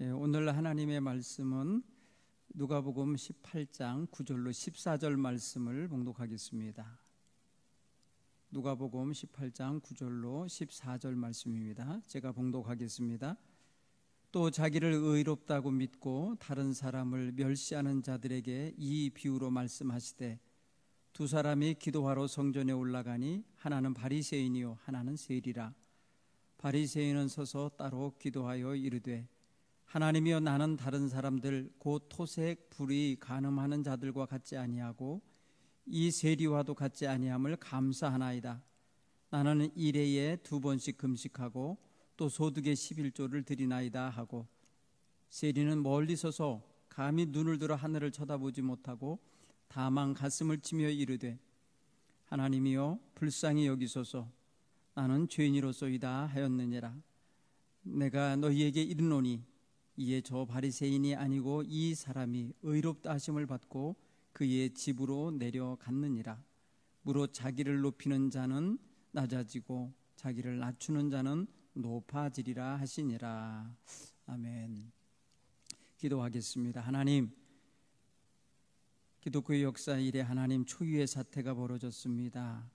오늘 하나님의 말씀은 누가복음 18장 9절로 14절 말씀을 봉독하겠습니다. 누가복음 18장 9절로 14절 말씀입니다. 제가 봉독하겠습니다. 또 자기를 의롭다고 믿고 다른 사람을 멸시하는 자들에게 이 비유로 말씀하시되, 두 사람이 기도하러 성전에 올라가니 하나는 바리새인이요 하나는 세리라. 바리새인은 서서 따로 기도하여 이르되, 하나님이여, 나는 다른 사람들 곧 토색 불의 간음하는 자들과 같지 아니하고 이 세리와도 같지 아니함을 감사하나이다. 나는 일해에 2번씩 금식하고 또 소득의 11조를 드리나이다 하고, 세리는 멀리 서서 감히 눈을 들어 하늘을 쳐다보지 못하고 다만 가슴을 치며 이르되, 하나님이여, 불쌍히 여기소서. 나는 죄인이로소이다 하였느니라. 내가 너희에게 이르노니 이에 저 바리새인이 아니고 이 사람이 의롭다 하심을 받고 그의 집으로 내려갔느니라. 무릇 자기를 높이는 자는 낮아지고 자기를 낮추는 자는 높아지리라 하시니라. 아멘. 기도하겠습니다. 하나님, 기독교의 역사 이래 하나님 초유의 사태가 벌어졌습니다.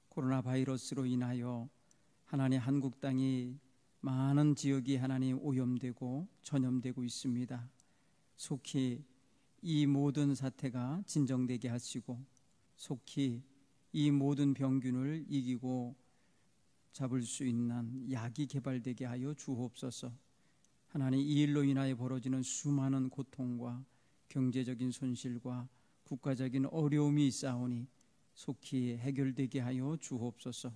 코로나 바이러스로 인하여 하나님 한국 땅이 많은 지역이 하나님 오염되고 전염되고 있습니다. 속히 이 모든 사태가 진정되게 하시고 속히 이 모든 병균을 이기고 잡을 수 있는 약이 개발되게 하여 주옵소서. 하나님, 이 일로 인하여 벌어지는 수많은 고통과 경제적인 손실과 국가적인 어려움이 있사오니 속히 해결되게 하여 주옵소서.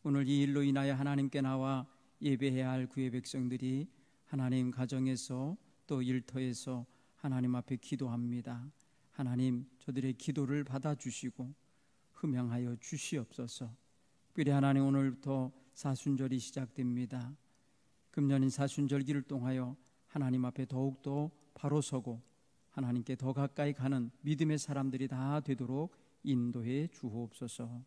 오늘 이 일로 인하여 하나님께 나와 예배해야 할 구의 백성들이 하나님 가정에서 또 일터에서 하나님 앞에 기도합니다. 하나님, 저들의 기도를 받아주시고 흠양하여 주시옵소서. 특별히 하나님, 오늘부터 사순절이 시작됩니다. 금년인 사순절기를 통하여 하나님 앞에 더욱더 바로 서고 하나님께 더 가까이 가는 믿음의 사람들이 다 되도록 인도해 주옵소서.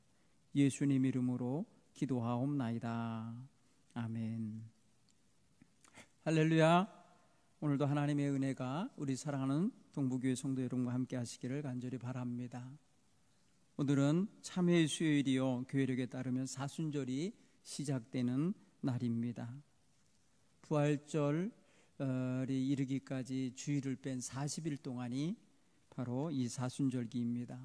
예수님 이름으로 기도하옵나이다. 아멘. 할렐루야. 오늘도 하나님의 은혜가 우리 사랑하는 동부교회 성도 여러분과 함께 하시기를 간절히 바랍니다. 오늘은 참회의 수요일이요, 교회력에 따르면 사순절이 시작되는 날입니다. 부활절이 이르기까지 주일을 뺀 40일 동안이 바로 이 사순절기입니다.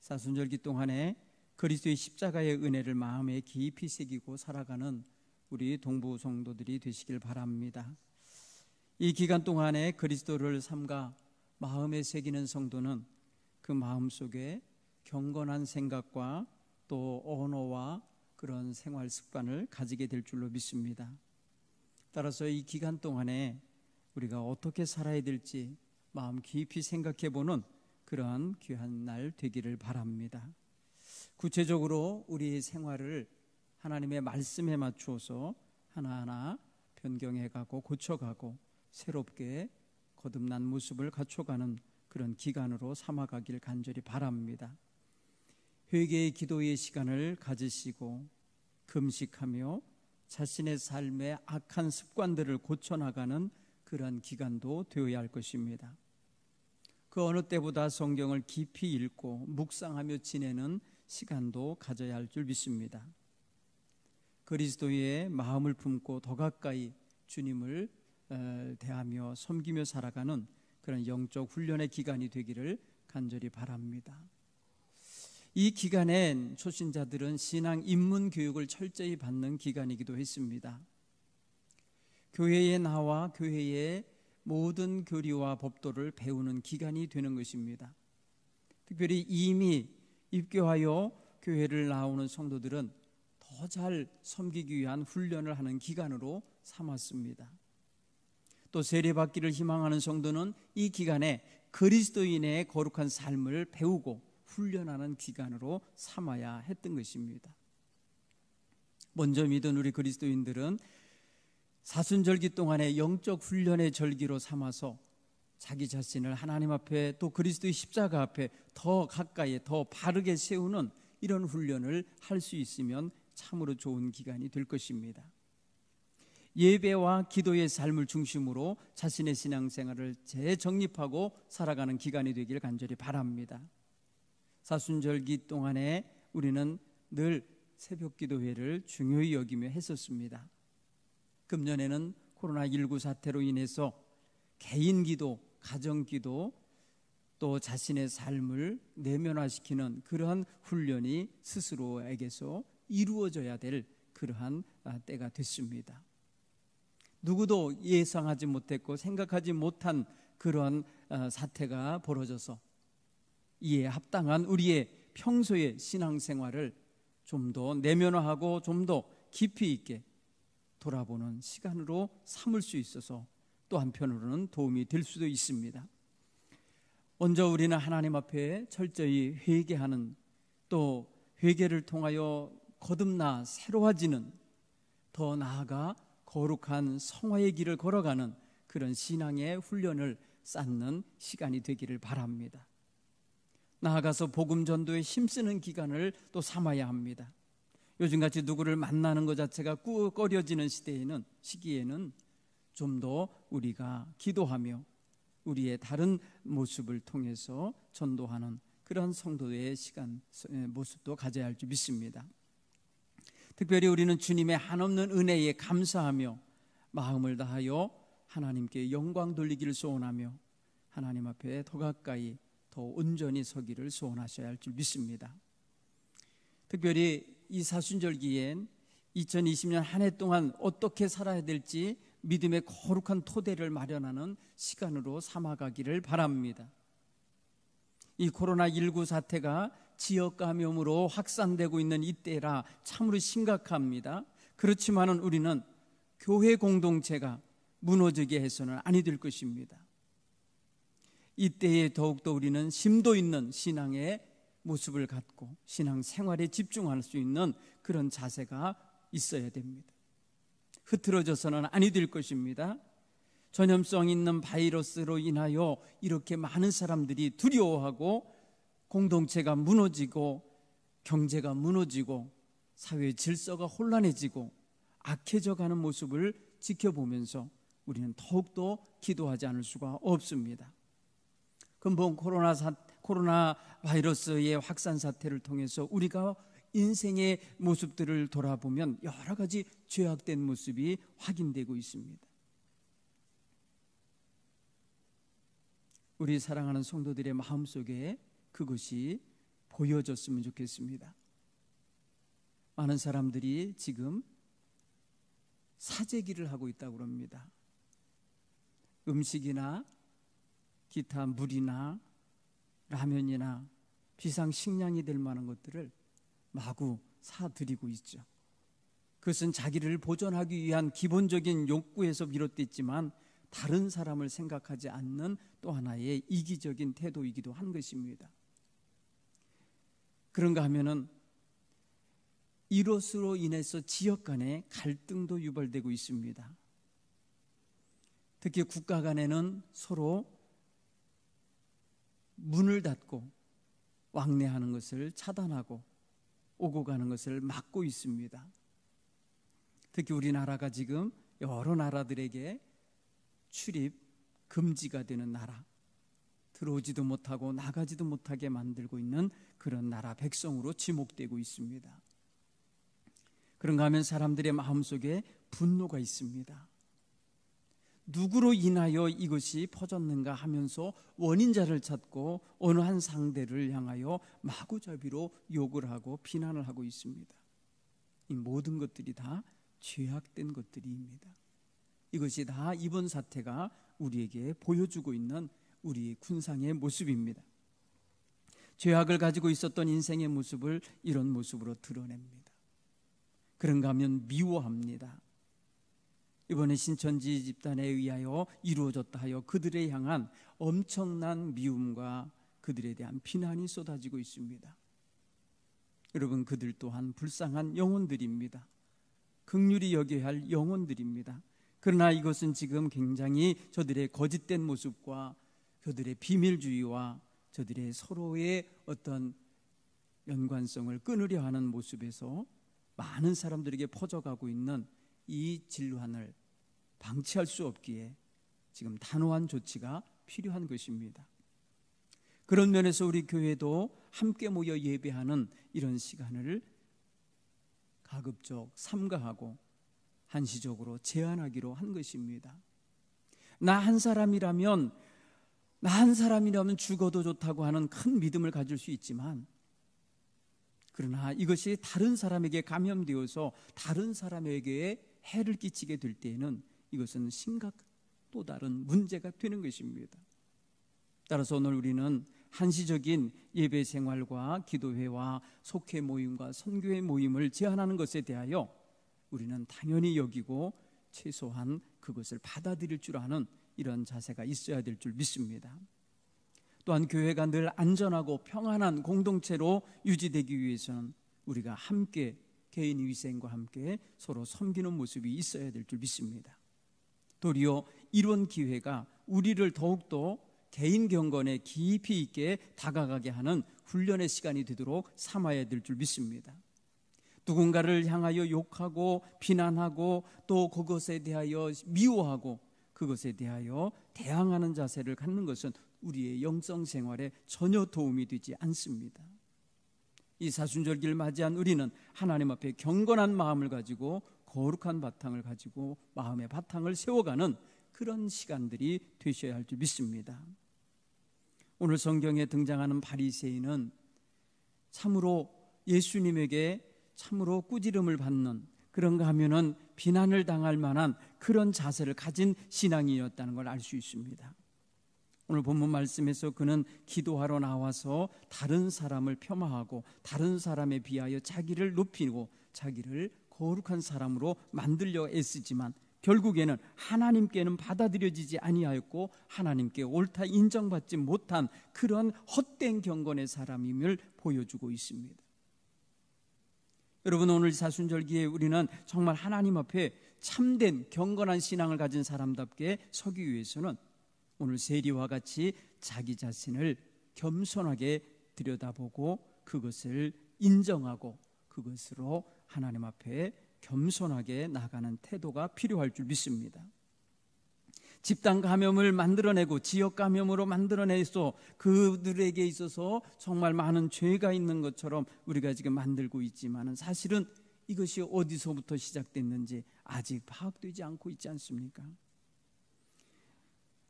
사순절기 동안에 그리스도의 십자가의 은혜를 마음에 깊이 새기고 살아가는 우리 동부 성도들이 되시길 바랍니다. 이 기간 동안에 그리스도를 삼가 마음에 새기는 성도는 그 마음속에 경건한 생각과 또 언어와 그런 생활 습관을 가지게 될 줄로 믿습니다. 따라서 이 기간 동안에 우리가 어떻게 살아야 될지 마음 깊이 생각해보는 그러한 귀한 날 되기를 바랍니다. 구체적으로 우리 생활을 하나님의 말씀에 맞추어서 하나하나 변경해가고 고쳐가고 새롭게 거듭난 모습을 갖춰가는 그런 기간으로 삼아가길 간절히 바랍니다. 회개의 기도의 시간을 가지시고 금식하며 자신의 삶의 악한 습관들을 고쳐나가는 그런 기간도 되어야 할 것입니다. 그 어느 때보다 성경을 깊이 읽고 묵상하며 지내는 시간도 가져야 할 줄 믿습니다. 그리스도의 마음을 품고 더 가까이 주님을 대하며 섬기며 살아가는 그런 영적 훈련의 기간이 되기를 간절히 바랍니다. 이 기간엔 초신자들은 신앙 입문 교육을 철저히 받는 기간이기도 했습니다. 교회에 나와 교회의 모든 교리와 법도를 배우는 기간이 되는 것입니다. 특별히 이미 입교하여 교회를 나오는 성도들은 더 잘 섬기기 위한 훈련을 하는 기간으로 삼았습니다. 또 세례받기를 희망하는 성도는 이 기간에 그리스도인의 거룩한 삶을 배우고 훈련하는 기간으로 삼아야 했던 것입니다. 먼저 믿은 우리 그리스도인들은 사순절기 동안에 영적 훈련의 절기로 삼아서 자기 자신을 하나님 앞에 또 그리스도의 십자가 앞에 더 가까이 더 바르게 세우는 이런 훈련을 할 수 있으면 참으로 좋은 기간이 될 것입니다. 예배와 기도의 삶을 중심으로 자신의 신앙생활을 재정립하고 살아가는 기간이 되길 간절히 바랍니다. 사순절기 동안에 우리는 늘 새벽기도회를 중요히 여기며 했었습니다. 금년에는 코로나19 사태로 인해서 개인기도, 가정기도, 또 자신의 삶을 내면화시키는 그러한 훈련이 스스로에게서 이루어져야 될 그러한 때가 됐습니다. 누구도 예상하지 못했고 생각하지 못한 그런 사태가 벌어져서 이에 합당한 우리의 평소의 신앙생활을 좀 더 내면화하고 좀 더 깊이 있게 돌아보는 시간으로 삼을 수 있어서 또 한편으로는 도움이 될 수도 있습니다. 먼저 우리는 하나님 앞에 철저히 회개하는, 또 회개를 통하여 거듭나 새로워지는, 더 나아가 거룩한 성화의 길을 걸어가는 그런 신앙의 훈련을 쌓는 시간이 되기를 바랍니다. 나아가서 복음 전도에 힘쓰는 기간을 또 삼아야 합니다. 요즘같이 누구를 만나는 것 자체가 꺼려지는 시기에는 좀 더 우리가 기도하며 우리의 다른 모습을 통해서 전도하는 그런 성도의 모습도 가져야 할 줄 믿습니다. 특별히 우리는 주님의 한없는 은혜에 감사하며 마음을 다하여 하나님께 영광 돌리기를 소원하며 하나님 앞에 더 가까이 더 온전히 서기를 소원하셔야 할 줄 믿습니다. 특별히 이 사순절기엔 2020년 한 해 동안 어떻게 살아야 될지 믿음의 거룩한 토대를 마련하는 시간으로 삼아가기를 바랍니다. 이 코로나19 사태가 지역 감염으로 확산되고 있는 이때라 참으로 심각합니다. 그렇지만은 우리는 교회 공동체가 무너지게 해서는 아니 될 것입니다. 이때에 더욱더 우리는 심도 있는 신앙의 모습을 갖고 신앙 생활에 집중할 수 있는 그런 자세가 있어야 됩니다. 흐트러져서는 아니 될 것입니다. 전염성 있는 바이러스로 인하여 이렇게 많은 사람들이 두려워하고 공동체가 무너지고 경제가 무너지고 사회 질서가 혼란해지고 악해져 가는 모습을 지켜보면서 우리는 더욱더 기도하지 않을 수가 없습니다. 근본 코로나 바이러스의 확산 사태를 통해서 우리가 인생의 모습들을 돌아보면 여러 가지 죄악된 모습이 확인되고 있습니다. 우리 사랑하는 성도들의 마음속에 그것이 보여졌으면 좋겠습니다. 많은 사람들이 지금 사재기를 하고 있다고 합니다. 음식이나 기타 물이나 라면이나 비상식량이 될 만한 것들을 마구 사들이고 있죠. 그것은 자기를 보존하기 위한 기본적인 욕구에서 비롯됐지만 다른 사람을 생각하지 않는 또 하나의 이기적인 태도이기도 한 것입니다. 그런가 하면은 이것으로 인해서 지역 간의 갈등도 유발되고 있습니다. 특히 국가 간에는 서로 문을 닫고 왕래하는 것을 차단하고 오고 가는 것을 막고 있습니다. 특히 우리나라가 지금 여러 나라들에게 출입 금지가 되는 나라, 들어오지도 못하고 나가지도 못하게 만들고 있는 그런 나라 백성으로 지목되고 있습니다. 그런가 하면 사람들의 마음속에 분노가 있습니다. 누구로 인하여 이것이 퍼졌는가 하면서 원인자를 찾고 어느 한 상대를 향하여 마구잡이로 욕을 하고 비난을 하고 있습니다. 이 모든 것들이 다 죄악된 것들입니다. 이것이 다 이번 사태가 우리에게 보여주고 있는 우리의 군상의 모습입니다. 죄악을 가지고 있었던 인생의 모습을 이런 모습으로 드러냅니다. 그런가 하면 미워합니다. 이번에 신천지 집단에 의하여 이루어졌다 하여 그들에 향한 엄청난 미움과 그들에 대한 비난이 쏟아지고 있습니다. 여러분, 그들 또한 불쌍한 영혼들입니다. 긍휼히 여겨야 할 영혼들입니다. 그러나 이것은 지금 굉장히 저들의 거짓된 모습과 저들의 비밀주의와 저들의 서로의 어떤 연관성을 끊으려 하는 모습에서 많은 사람들에게 퍼져가고 있는 이 질환을 방치할 수 없기에 지금 단호한 조치가 필요한 것입니다. 그런 면에서 우리 교회도 함께 모여 예배하는 이런 시간을 가급적 삼가하고 한시적으로 제한하기로 한 것입니다. 나 한 사람이라면 죽어도 좋다고 하는 큰 믿음을 가질 수 있지만, 그러나 이것이 다른 사람에게 감염되어서 다른 사람에게 해를 끼치게 될 때에는 이것은 또 다른 문제가 되는 것입니다. 따라서 오늘 우리는 한시적인 예배 생활과 기도회와 속회 모임과 선교회 모임을 제한하는 것에 대하여 우리는 당연히 여기고 최소한 그것을 받아들일 줄 아는 이런 자세가 있어야 될 줄 믿습니다. 또한 교회가 늘 안전하고 평안한 공동체로 유지되기 위해서는 우리가 함께 개인 위생과 함께 서로 섬기는 모습이 있어야 될 줄 믿습니다. 도리어 이런 기회가 우리를 더욱더 개인 경건에 깊이 있게 다가가게 하는 훈련의 시간이 되도록 삼아야 될 줄 믿습니다. 누군가를 향하여 욕하고 비난하고 또 그것에 대하여 미워하고 그것에 대하여 대항하는 자세를 갖는 것은 우리의 영성 생활에 전혀 도움이 되지 않습니다. 이 사순절기를 맞이한 우리는 하나님 앞에 경건한 마음을 가지고 거룩한 바탕을 가지고 마음의 바탕을 세워가는 그런 시간들이 되셔야 할 줄 믿습니다. 오늘 성경에 등장하는 바리새인은 참으로 예수님에게 참으로 꾸지름을 받는, 그런가 하면은 비난을 당할 만한 그런 자세를 가진 신앙이었다는 걸 알 수 있습니다. 오늘 본문 말씀에서 그는 기도하러 나와서 다른 사람을 폄하하고 다른 사람에 비하여 자기를 높이고 자기를 거룩한 사람으로 만들려 애쓰지만 결국에는 하나님께는 받아들여지지 아니하였고 하나님께 옳다 인정받지 못한 그런 헛된 경건의 사람임을 보여주고 있습니다. 여러분, 오늘 사순절기에 우리는 정말 하나님 앞에 참된 경건한 신앙을 가진 사람답게 서기 위해서는 오늘 세리와 같이 자기 자신을 겸손하게 들여다보고 그것을 인정하고 그것으로 하나님 앞에 겸손하게 나가는 태도가 필요할 줄 믿습니다. 집단 감염을 만들어내고 지역 감염으로 만들어내서 그들에게 있어서 정말 많은 죄가 있는 것처럼 우리가 지금 만들고 있지만 사실은 이것이 어디서부터 시작됐는지 아직 파악되지 않고 있지 않습니까?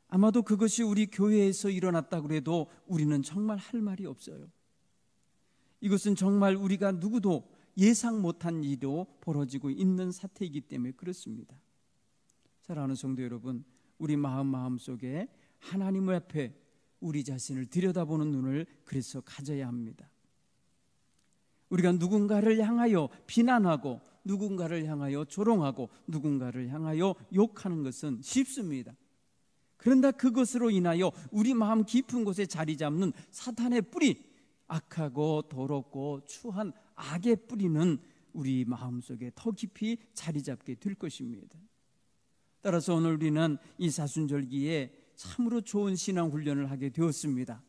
아마도 그것이 우리 교회에서 일어났다고 해도 우리는 정말 할 말이 없어요. 이것은 정말 우리가 누구도 예상 못한 일로 벌어지고 있는 사태이기 때문에 그렇습니다. 사랑하는 성도 여러분, 우리 마음 속에 하나님 앞에 우리 자신을 들여다보는 눈을 그래서 가져야 합니다. 우리가 누군가를 향하여 비난하고 누군가를 향하여 조롱하고 누군가를 향하여 욕하는 것은 쉽습니다. 그런데 그것으로 인하여 우리 마음 깊은 곳에 자리 잡는 사탄의 뿌리, 악하고 더럽고 추한 악의 뿌리는 우리 마음속에 더 깊이 자리 잡게 될 것입니다. 따라서 오늘 우리는 이 사순절기에 참으로 좋은 신앙 훈련을 하게 되었습니다.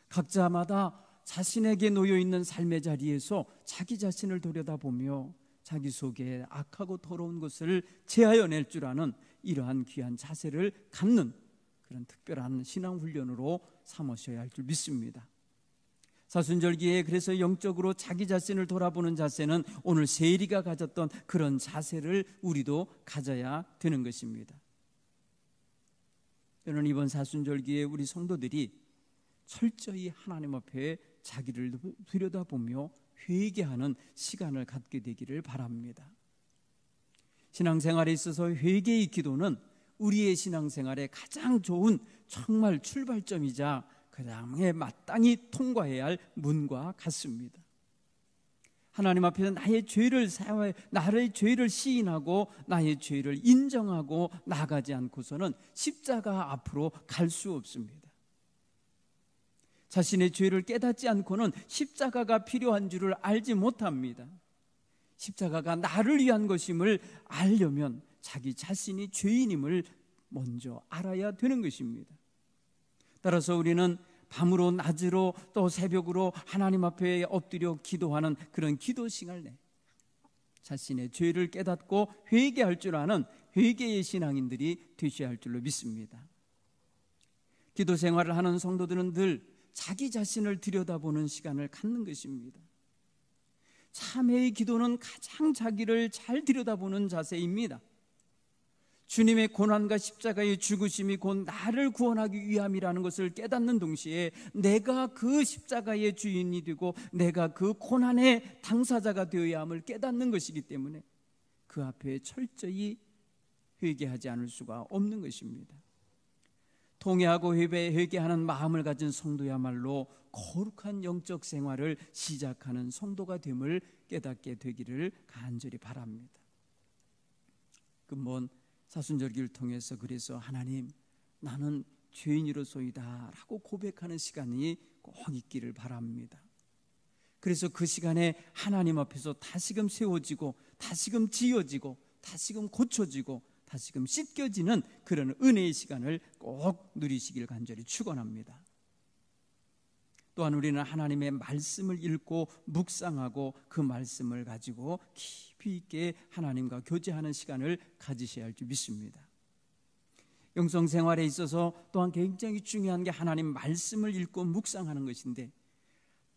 각자마다 자신에게 놓여있는 삶의 자리에서 자기 자신을 들여다보며 자기 속에 악하고 더러운 것을 제하여낼 줄 아는 이러한 귀한 자세를 갖는 그런 특별한 신앙 훈련으로 삼으셔야 할 줄 믿습니다. 사순절기에 그래서 영적으로 자기 자신을 돌아보는 자세는 오늘 세리가 가졌던 그런 자세를 우리도 가져야 되는 것입니다. 저는 이번 사순절기에 우리 성도들이 철저히 하나님 앞에 자기를 들여다보며 회개하는 시간을 갖게 되기를 바랍니다. 신앙생활에 있어서 회개의 기도는 우리의 신앙생활에 가장 좋은 정말 출발점이자 그 다음에 마땅히 통과해야 할 문과 같습니다. 하나님 앞에서 나의 죄를 시인하고 나의 죄를 인정하고 나가지 않고서는 십자가 앞으로 갈 수 없습니다. 자신의 죄를 깨닫지 않고는 십자가가 필요한 줄을 알지 못합니다. 십자가가 나를 위한 것임을 알려면 자기 자신이 죄인임을 먼저 알아야 되는 것입니다. 따라서 우리는 밤으로 낮으로 또 새벽으로 하나님 앞에 엎드려 기도하는 그런 기도 시간을 자신의 죄를 깨닫고 회개할 줄 아는 회개의 신앙인들이 되셔야 할 줄로 믿습니다. 기도 생활을 하는 성도들은 늘 자기 자신을 들여다보는 시간을 갖는 것입니다. 참회의 기도는 가장 자기를 잘 들여다보는 자세입니다. 주님의 고난과 십자가의 죽으심이 곧 나를 구원하기 위함이라는 것을 깨닫는 동시에 내가 그 십자가의 주인이 되고 내가 그 고난의 당사자가 되어야 함을 깨닫는 것이기 때문에 그 앞에 철저히 회개하지 않을 수가 없는 것입니다. 통회하고 회개하는 마음을 가진 성도야말로 거룩한 영적 생활을 시작하는 성도가 됨을 깨닫게 되기를 간절히 바랍니다. 근본 사순절기를 통해서 그래서 하나님, 나는 죄인이로소이다 라고 고백하는 시간이 꼭 있기를 바랍니다. 그래서 그 시간에 하나님 앞에서 다시금 세워지고 다시금 지어지고 다시금 고쳐지고 다시금 씻겨지는 그런 은혜의 시간을 꼭 누리시길 간절히 축원합니다. 또한 우리는 하나님의 말씀을 읽고 묵상하고 그 말씀을 가지고 깊이 있게 하나님과 교제하는 시간을 가지셔야 할 줄 믿습니다. 영성생활에 있어서 또한 굉장히 중요한 게 하나님 말씀을 읽고 묵상하는 것인데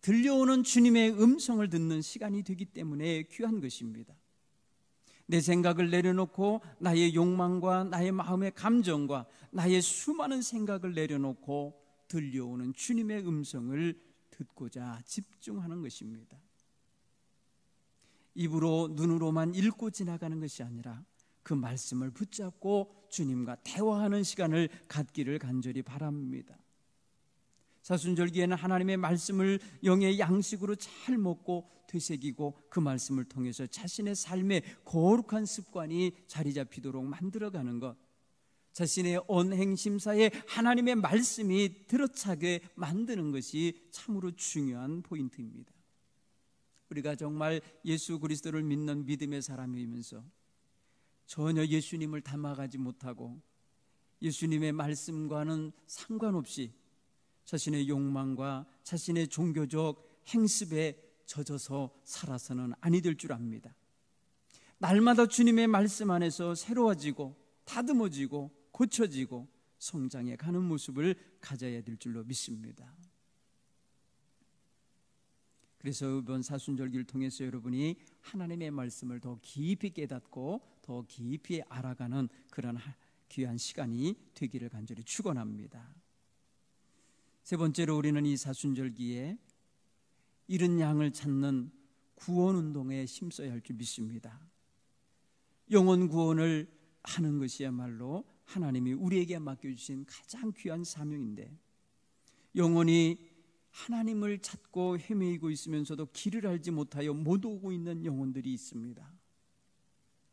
들려오는 주님의 음성을 듣는 시간이 되기 때문에 귀한 것입니다. 내 생각을 내려놓고 나의 욕망과 나의 마음의 감정과 나의 수많은 생각을 내려놓고 들려오는 주님의 음성을 듣고자 집중하는 것입니다. 입으로 눈으로만 읽고 지나가는 것이 아니라 그 말씀을 붙잡고 주님과 대화하는 시간을 갖기를 간절히 바랍니다. 사순절기에는 하나님의 말씀을 영의 양식으로 잘 먹고 되새기고 그 말씀을 통해서 자신의 삶의 거룩한 습관이 자리 잡히도록 만들어가는 것, 자신의 언행심사에 하나님의 말씀이 들어차게 만드는 것이 참으로 중요한 포인트입니다. 우리가 정말 예수 그리스도를 믿는 믿음의 사람이면서 전혀 예수님을 닮아가지 못하고 예수님의 말씀과는 상관없이 자신의 욕망과 자신의 종교적 행습에 젖어서 살아서는 아니 될 줄 압니다. 날마다 주님의 말씀 안에서 새로워지고 다듬어지고 고쳐지고 성장해 가는 모습을 가져야 될 줄로 믿습니다. 그래서 이번 사순절기를 통해서 여러분이 하나님의 말씀을 더 깊이 깨닫고 더 깊이 알아가는 그런 귀한 시간이 되기를 간절히 축원합니다. 세 번째로 우리는 이 사순절기에 잃은 양을 찾는 구원운동에 힘써야 할 줄 믿습니다. 영혼 구원을 하는 것이야말로 하나님이 우리에게 맡겨주신 가장 귀한 사명인데, 영혼이 하나님을 찾고 헤매이고 있으면서도 길을 알지 못하여 못 오고 있는 영혼들이 있습니다.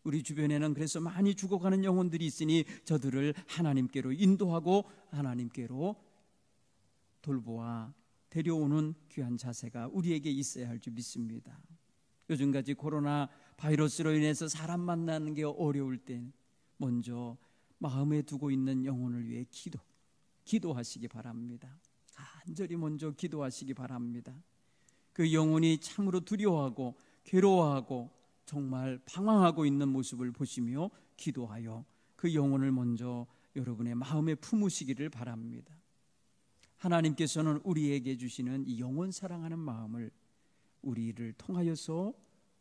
우리 주변에는 그래서 많이 죽어가는 영혼들이 있으니 저들을 하나님께로 인도하고 하나님께로 돌보아 데려오는 귀한 자세가 우리에게 있어야 할 줄 믿습니다. 요즘같이 코로나 바이러스로 인해서 사람 만나는 게 어려울 때 먼저 마음에 두고 있는 영혼을 위해 기도하시기 바랍니다. 간절히 먼저 기도하시기 바랍니다. 그 영혼이 참으로 두려워하고 괴로워하고 정말 방황하고 있는 모습을 보시며 기도하여 그 영혼을 먼저 여러분의 마음에 품으시기를 바랍니다. 하나님께서는 우리에게 주시는 이 영혼 사랑하는 마음을 우리를 통하여서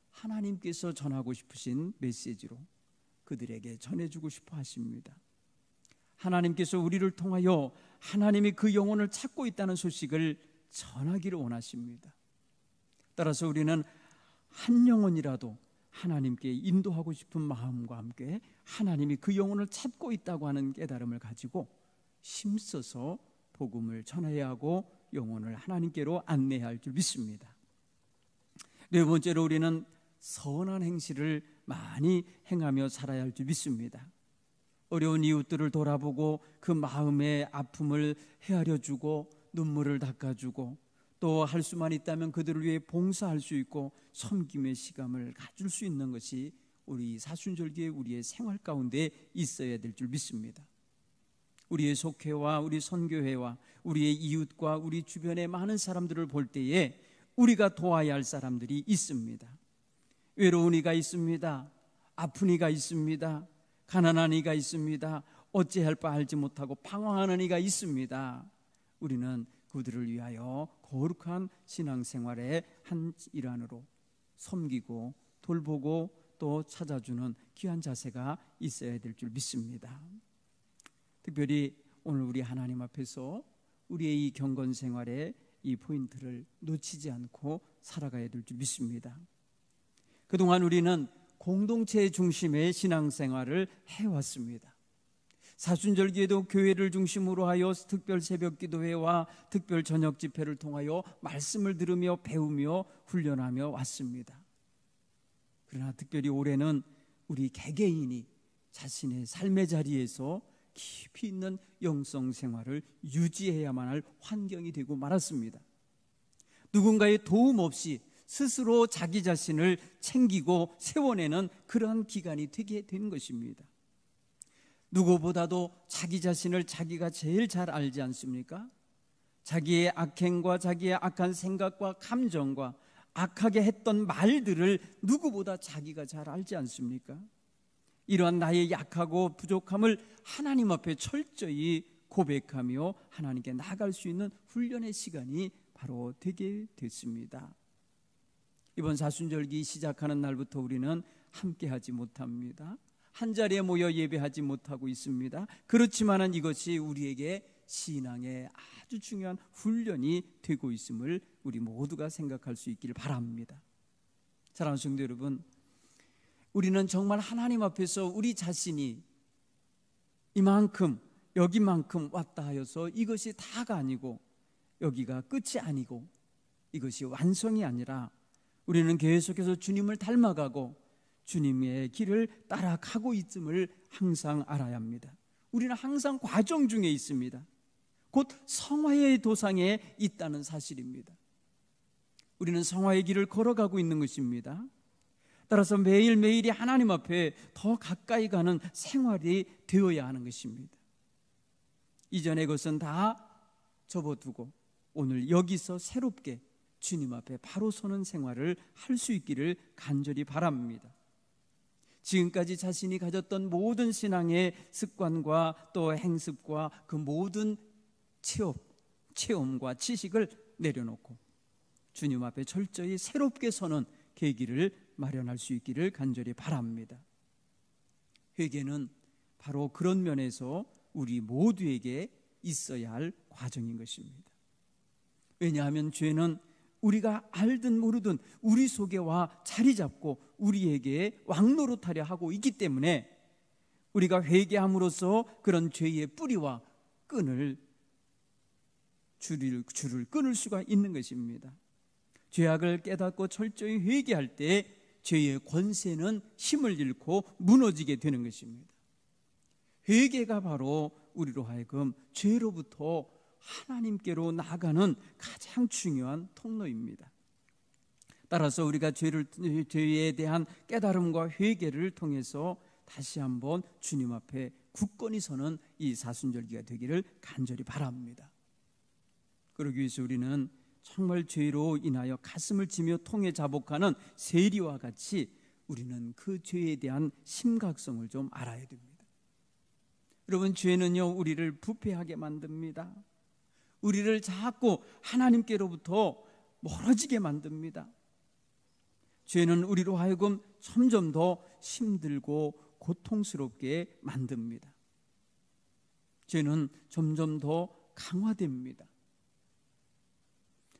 하나님께서 전하고 싶으신 메시지로 그들에게 전해주고 싶어 하십니다. 하나님께서 우리를 통하여 하나님이 그 영혼을 찾고 있다는 소식을 전하기를 원하십니다. 따라서 우리는 한 영혼이라도 하나님께 인도하고 싶은 마음과 함께 하나님이 그 영혼을 찾고 있다고 하는 깨달음을 가지고 힘써서 복음을 전해야 하고 영혼을 하나님께로 안내해야 할 줄 믿습니다. 네 번째로 우리는 선한 행실을 많이 행하며 살아야 할 줄 믿습니다. 어려운 이웃들을 돌아보고 그 마음의 아픔을 헤아려주고 눈물을 닦아주고 또 할 수만 있다면 그들을 위해 봉사할 수 있고 섬김의 시간을 가질 수 있는 것이 우리 사순절기에 우리의 생활 가운데 있어야 될 줄 믿습니다. 우리의 속회와 우리 선교회와 우리의 이웃과 우리 주변의 많은 사람들을 볼 때에 우리가 도와야 할 사람들이 있습니다. 외로운 이가 있습니다. 아픈 이가 있습니다. 가난한 이가 있습니다. 어찌할 바 알지 못하고 방황하는 이가 있습니다. 우리는 그들을 위하여 거룩한 신앙생활의 한 일환으로 섬기고 돌보고 또 찾아주는 귀한 자세가 있어야 될 줄 믿습니다. 특별히 오늘 우리 하나님 앞에서 우리의 이 경건 생활에 이 포인트를 놓치지 않고 살아가야 될 줄 믿습니다. 그동안 우리는 공동체 중심의 신앙생활을 해왔습니다. 사순절기에도 교회를 중심으로 하여 특별 새벽 기도회와 특별 저녁 집회를 통하여 말씀을 들으며 배우며 훈련하며 왔습니다. 그러나 특별히 올해는 우리 개개인이 자신의 삶의 자리에서 깊이 있는 영성 생활을 유지해야만 할 환경이 되고 말았습니다. 누군가의 도움 없이 스스로 자기 자신을 챙기고 세워내는 그러한 기간이 되게 된 것입니다. 누구보다도 자기 자신을 자기가 제일 잘 알지 않습니까? 자기의 악행과 자기의 악한 생각과 감정과 악하게 했던 말들을 누구보다 자기가 잘 알지 않습니까? 이러한 나의 약하고 부족함을 하나님 앞에 철저히 고백하며 하나님께 나아갈 수 있는 훈련의 시간이 바로 되게 됐습니다. 이번 사순절기 시작하는 날부터 우리는 함께하지 못합니다. 한 자리에 모여 예배하지 못하고 있습니다. 그렇지만은 이것이 우리에게 신앙의 아주 중요한 훈련이 되고 있음을 우리 모두가 생각할 수 있기를 바랍니다. 사랑하는 성도 여러분, 우리는 정말 하나님 앞에서 우리 자신이 이만큼 여기만큼 왔다 하여서 이것이 다가 아니고 여기가 끝이 아니고 이것이 완성이 아니라 우리는 계속해서 주님을 닮아가고 주님의 길을 따라가고 있음을 항상 알아야 합니다. 우리는 항상 과정 중에 있습니다. 곧 성화의 도상에 있다는 사실입니다. 우리는 성화의 길을 걸어가고 있는 것입니다. 따라서 매일매일이 하나님 앞에 더 가까이 가는 생활이 되어야 하는 것입니다. 이전의 것은 다 접어두고 오늘 여기서 새롭게 주님 앞에 바로 서는 생활을 할 수 있기를 간절히 바랍니다. 지금까지 자신이 가졌던 모든 신앙의 습관과 또 행습과 그 모든 체험과 지식을 내려놓고 주님 앞에 철저히 새롭게 서는 계기를 마련할 수 있기를 간절히 바랍니다. 회개는 바로 그런 면에서 우리 모두에게 있어야 할 과정인 것입니다. 왜냐하면 죄는 우리가 알든 모르든 우리 속에 와 자리 잡고 우리에게 왕노릇하려 하고 있기 때문에 우리가 회개함으로써 그런 죄의 뿌리와 줄을 끊을 수가 있는 것입니다. 죄악을 깨닫고 철저히 회개할 때 죄의 권세는 힘을 잃고 무너지게 되는 것입니다. 회개가 바로 우리로 하여금 죄로부터 하나님께로 나아가는 가장 중요한 통로입니다. 따라서 우리가 죄에 대한 깨달음과 회개를 통해서 다시 한번 주님 앞에 굳건히 서는 이 사순절기가 되기를 간절히 바랍니다. 그러기 위해서 우리는 정말 죄로 인하여 가슴을 치며 통에 자복하는 세리와 같이 우리는 그 죄에 대한 심각성을 좀 알아야 됩니다. 여러분, 죄는요 우리를 부패하게 만듭니다. 우리를 자꾸 하나님께로부터 멀어지게 만듭니다. 죄는 우리로 하여금 점점 더 힘들고 고통스럽게 만듭니다. 죄는 점점 더 강화됩니다.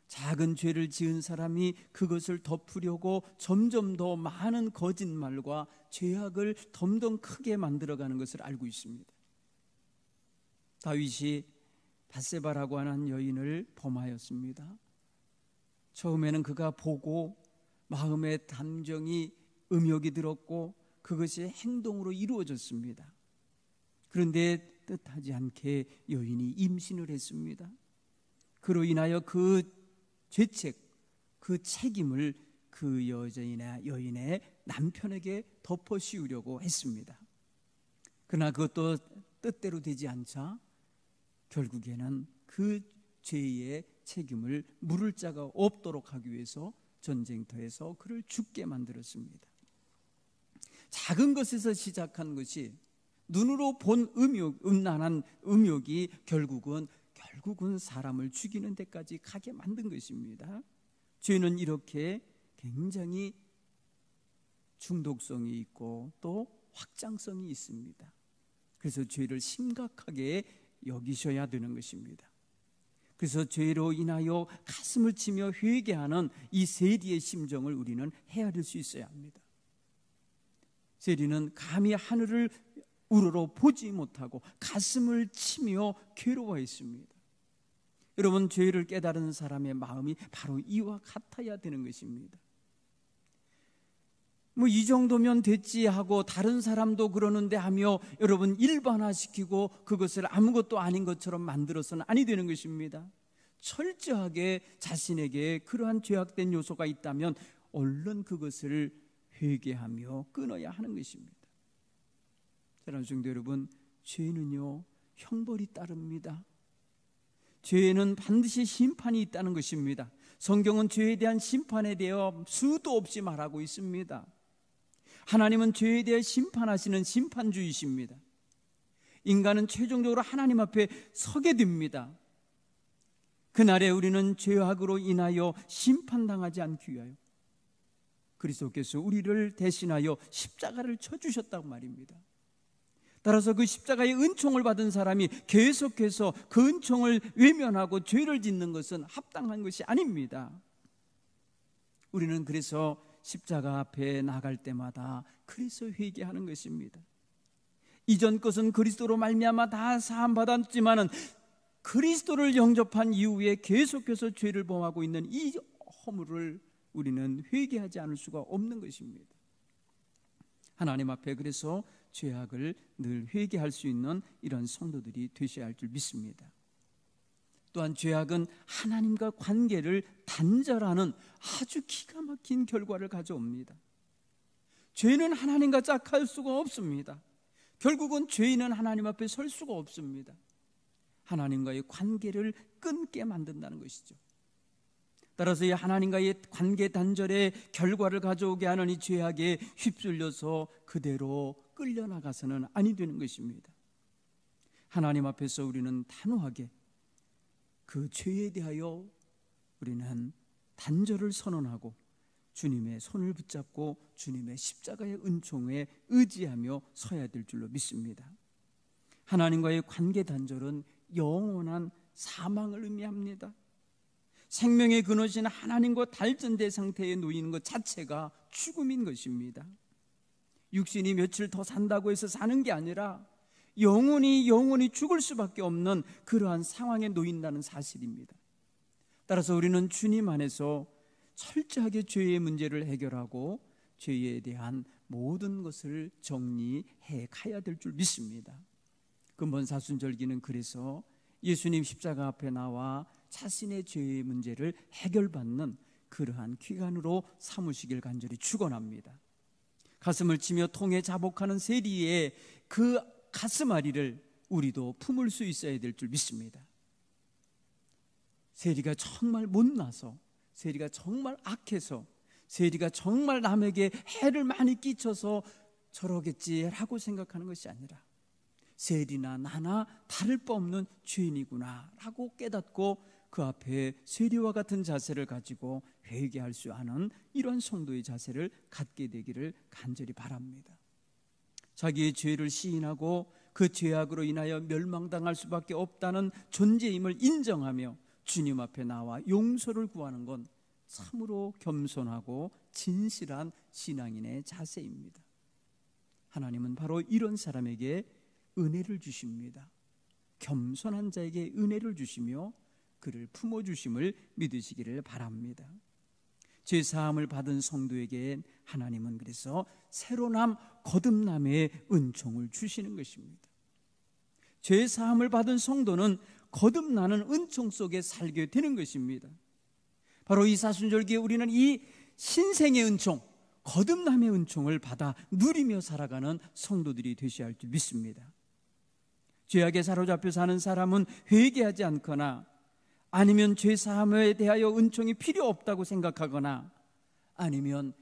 작은 죄를 지은 사람이 그것을 덮으려고 점점 더 많은 거짓말과 죄악을 덤덤 크게 만들어가는 것을 알고 있습니다. 다윗이 밧세바라고 하는 여인을 범하였습니다. 처음에는 그가 보고 마음의 감정이 음욕이 들었고 그것이 행동으로 이루어졌습니다. 그런데 뜻하지 않게 여인이 임신을 했습니다. 그로 인하여 그 죄책, 그 책임을 그 여인의 남편에게 덮어씌우려고 했습니다. 그러나 그것도 뜻대로 되지 않자 결국에는 그 죄의 책임을 물을 자가 없도록 하기 위해서 전쟁터에서 그를 죽게 만들었습니다. 작은 것에서 시작한 것이 눈으로 본 음란한 음욕이 결국은 사람을 죽이는 데까지 가게 만든 것입니다. 죄는 이렇게 굉장히 중독성이 있고 또 확장성이 있습니다. 그래서 죄를 심각하게 여기셔야 되는 것입니다. 그래서 죄로 인하여 가슴을 치며 회개하는 이 세리의 심정을 우리는 헤아릴 수 있어야 합니다. 세리는 감히 하늘을 우러러 보지 못하고 가슴을 치며 괴로워했습니다. 여러분, 죄를 깨달은 사람의 마음이 바로 이와 같아야 되는 것입니다. 이 정도면 됐지 하고 다른 사람도 그러는데 하며 여러분 일반화시키고 그것을 아무것도 아닌 것처럼 만들어서는 아니 되는 것입니다. 철저하게 자신에게 그러한 죄악된 요소가 있다면 얼른 그것을 회개하며 끊어야 하는 것입니다. 사랑하는 성도 여러분, 죄는요 형벌이 따릅니다. 죄에는 반드시 심판이 있다는 것입니다. 성경은 죄에 대한 심판에 대해 수도 없이 말하고 있습니다. 하나님은 죄에 대해 심판하시는 심판주이십니다. 인간은 최종적으로 하나님 앞에 서게 됩니다. 그날에 우리는 죄악으로 인하여 심판당하지 않기 위하여 그리스도께서 우리를 대신하여 십자가를 쳐주셨다고 말입니다. 따라서 그 십자가의 은총을 받은 사람이 계속해서 그 은총을 외면하고 죄를 짓는 것은 합당한 것이 아닙니다. 우리는 그래서 십자가 앞에 나갈 때마다 그래서 회개하는 것입니다. 이전 것은 그리스도로 말미암아 다 사함받았지만은 그리스도를 영접한 이후에 계속해서 죄를 범하고 있는 이 허물을 우리는 회개하지 않을 수가 없는 것입니다. 하나님 앞에 그래서 죄악을 늘 회개할 수 있는 이런 성도들이 되셔야 할 줄 믿습니다. 또한 죄악은 하나님과 관계를 단절하는 아주 기가 막힌 결과를 가져옵니다. 죄는 하나님과 짝할 수가 없습니다. 결국은 죄인은 하나님 앞에 설 수가 없습니다. 하나님과의 관계를 끊게 만든다는 것이죠. 따라서 이 하나님과의 관계 단절의 결과를 가져오게 하는 이 죄악에 휩쓸려서 그대로 끌려나가서는 아니 되는 것입니다. 하나님 앞에서 우리는 단호하게 그 죄에 대하여 우리는 단절을 선언하고 주님의 손을 붙잡고 주님의 십자가의 은총에 의지하며 서야 될 줄로 믿습니다. 하나님과의 관계 단절은 영원한 사망을 의미합니다. 생명의 근원이신 하나님과 단절된 상태에 놓이는 것 자체가 죽음인 것입니다. 육신이 며칠 더 산다고 해서 사는 게 아니라 영원히 죽을 수밖에 없는 그러한 상황에 놓인다는 사실입니다. 따라서 우리는 주님 안에서 철저하게 죄의 문제를 해결하고 죄에 대한 모든 것을 정리해 가야 될 줄 믿습니다. 근본 사순절기는 그래서 예수님 십자가 앞에 나와 자신의 죄의 문제를 해결받는 그러한 기간으로 삼으시길 간절히 축원합니다. 가슴을 치며 통에 자복하는 세리의 그 가슴앓이를 우리도 품을 수 있어야 될 줄 믿습니다. 세리가 정말 못나서, 세리가 정말 악해서, 세리가 정말 남에게 해를 많이 끼쳐서 저러겠지라고 생각하는 것이 아니라 세리나 나나 다를 바 없는 죄인이구나 라고 깨닫고 그 앞에 세리와 같은 자세를 가지고 회개할 수 있는 이런 성도의 자세를 갖게 되기를 간절히 바랍니다. 자기의 죄를 시인하고 그 죄악으로 인하여 멸망당할 수밖에 없다는 존재임을 인정하며 주님 앞에 나와 용서를 구하는 건 참으로 겸손하고 진실한 신앙인의 자세입니다. 하나님은 바로 이런 사람에게 은혜를 주십니다. 겸손한 자에게 은혜를 주시며 그를 품어주심을 믿으시기를 바랍니다. 죄사함을 받은 성도에게 하나님은 그래서 새로남 거듭남의 은총을 주시는 것입니다. 죄사함을 받은 성도는 거듭나는 은총 속에 살게 되는 것입니다. 바로 이 사순절기에 우리는 이 신생의 은총, 거듭남의 은총을 받아 누리며 살아가는 성도들이 되셔야 할 줄 믿습니다. 죄악에 사로잡혀 사는 사람은 회개하지 않거나 아니면 죄사함에 대하여 은총이 필요 없다고 생각하거나 아니면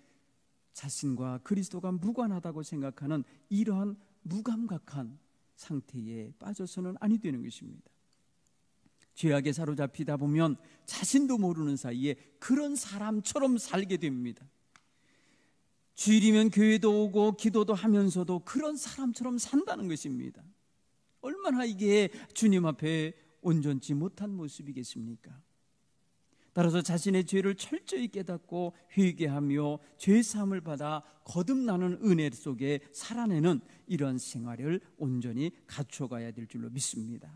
자신과 그리스도가 무관하다고 생각하는 이러한 무감각한 상태에 빠져서는 아니 되는 것입니다. 죄악에 사로잡히다 보면 자신도 모르는 사이에 그런 사람처럼 살게 됩니다. 주일이면 교회도 오고 기도도 하면서도 그런 사람처럼 산다는 것입니다. 얼마나 이게 주님 앞에 온전치 못한 모습이겠습니까? 따라서 자신의 죄를 철저히 깨닫고 회개하며 죄사함을 받아 거듭나는 은혜 속에 살아내는 이러한 생활을 온전히 갖춰가야 될 줄로 믿습니다.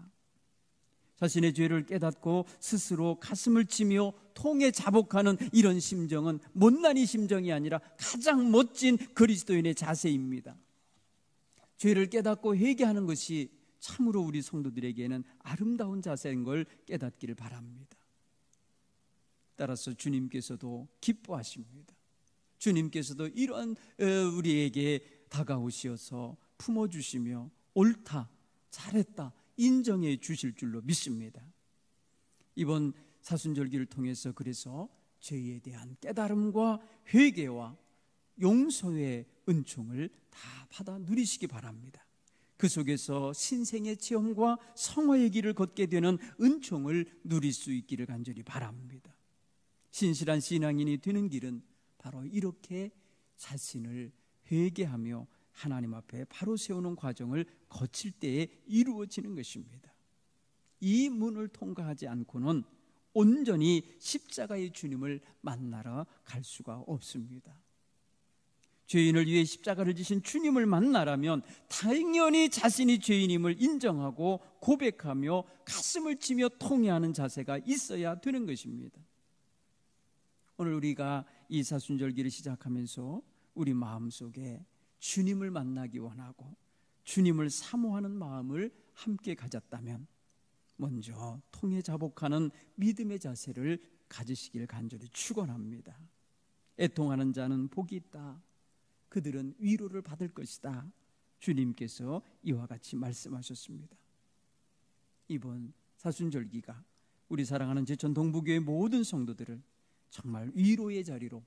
자신의 죄를 깨닫고 스스로 가슴을 치며 통에 자복하는 이런 심정은 못난이 심정이 아니라 가장 멋진 그리스도인의 자세입니다. 죄를 깨닫고 회개하는 것이 참으로 우리 성도들에게는 아름다운 자세인 걸 깨닫기를 바랍니다. 따라서 주님께서도 기뻐하십니다. 주님께서도 이러한 우리에게 다가오시어서 품어주시며 옳다, 잘했다 인정해 주실 줄로 믿습니다. 이번 사순절기를 통해서 그래서 죄에 대한 깨달음과 회개와 용서의 은총을 다 받아 누리시기 바랍니다. 그 속에서 신생의 체험과 성화의 길을 걷게 되는 은총을 누릴 수 있기를 간절히 바랍니다. 신실한 신앙인이 되는 길은 바로 이렇게 자신을 회개하며 하나님 앞에 바로 세우는 과정을 거칠 때에 이루어지는 것입니다. 이 문을 통과하지 않고는 온전히 십자가의 주님을 만나러 갈 수가 없습니다. 죄인을 위해 십자가를 지신 주님을 만나라면 당연히 자신이 죄인임을 인정하고 고백하며 가슴을 치며 통회하는 자세가 있어야 되는 것입니다. 오늘 우리가 이 사순절기를 시작하면서 우리 마음속에 주님을 만나기 원하고 주님을 사모하는 마음을 함께 가졌다면 먼저 통해 자복하는 믿음의 자세를 가지시길 간절히 축원합니다. 애통하는 자는 복이 있다. 그들은 위로를 받을 것이다. 주님께서 이와 같이 말씀하셨습니다. 이번 사순절기가 우리 사랑하는 제천 동부교회 모든 성도들을 정말 위로의 자리로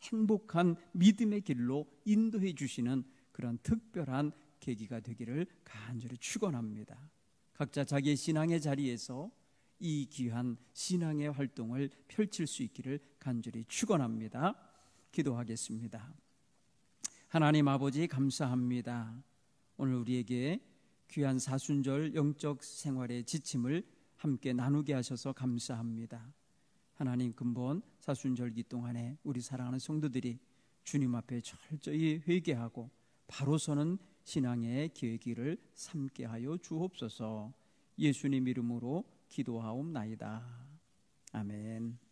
행복한 믿음의 길로 인도해 주시는 그런 특별한 계기가 되기를 간절히 축원합니다. 각자 자기의 신앙의 자리에서 이 귀한 신앙의 활동을 펼칠 수 있기를 간절히 축원합니다. 기도하겠습니다. 하나님 아버지 감사합니다. 오늘 우리에게 귀한 사순절 영적 생활의 지침을 함께 나누게 하셔서 감사합니다. 하나님 근본 사순절기 동안에 우리 사랑하는 성도들이 주님 앞에 철저히 회개하고 바로 서는 신앙의 계기를 삼게 하여 주옵소서. 예수님 이름으로 기도하옵나이다. 아멘.